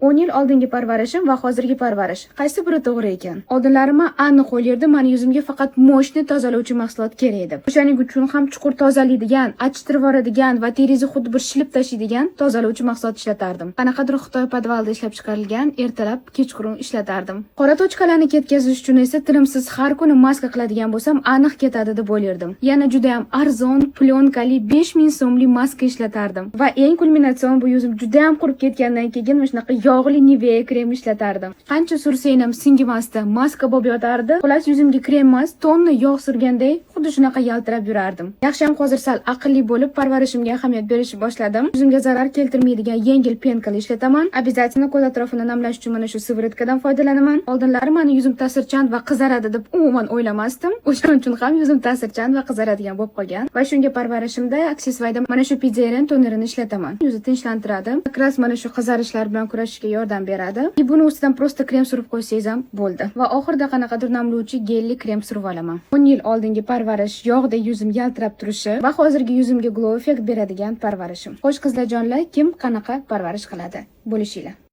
10 yil oldingi parvarishim va hozirgi parvarish qaysi biri to'g'ri ekan? Oldinlari men aniq o'ylardim, meni yuzimga faqat mo'shni tozalovchi mahsulot kerak edi. O'shaning uchun ham chuqur tozalaydigan, achittirib yuboradigan va terizni xuddi bir shilib tashlaydigan tozalovchi mahsulot ishlatardim. Qanaqadir Xitoy podvalida ishlab chiqarilgan, ertalab kechqurun ishlatardim. Qora tochkalarni ketkazish uchun esa tirimsiz har kuni maska qiladigan bo'lsam, aniq ketadi deb o'ylardim. Yana juda ham arzon, plyonkali 5000 so'mlik maska ishlatardim va eng kulminatsion bu yuzim juda ham qurib ketgandan keyin mana shunaqa yog'li Nivea krem ishlatardim. Qancha sursang ham singimasdi, maska bo'lib yotardi. Xullas yuzimga krem emas, tonna yog' surganday xuddi shunaqa yaltirab yurardim. Yaxshi ham hozir sal aqlli bo'lib parvarishimga ahamiyat berishni boshladim. Yuzimga zarar keltirmaydigan yengil penkal ishlataman. Обязательно ko'z atrofini namlash uchun mana shu sviritkadan foydalanaman. Oldinlari meni yuzim ta'sirchan va qizaradi deb umuman o'ylamasdim. O'shaning uchun ham yuzim ta'sirchan va qizaradigan bo'lib qolgan. Va shunga parvarishimda aksessuarda mana shu Pideren tonerini ishlataman. Yuzni tinchlantiradi. Akras mana shu qizarishlar bilan kurashishga yordam beradi. Buni ustidan prosta krem surib qo'ysangiz ham bo'ldi. Va oxirida qanaqadir namlovchi gelli krem surib olaman. 10 yil oldingi parvarish yog'da yuzim yaltirab turishi va hozirgi yuzimga glow effect beradigan parvarishim. Xo'sh qizlarjonlar, kim qanaqa parvarish qiladi? Bo'lishinglar.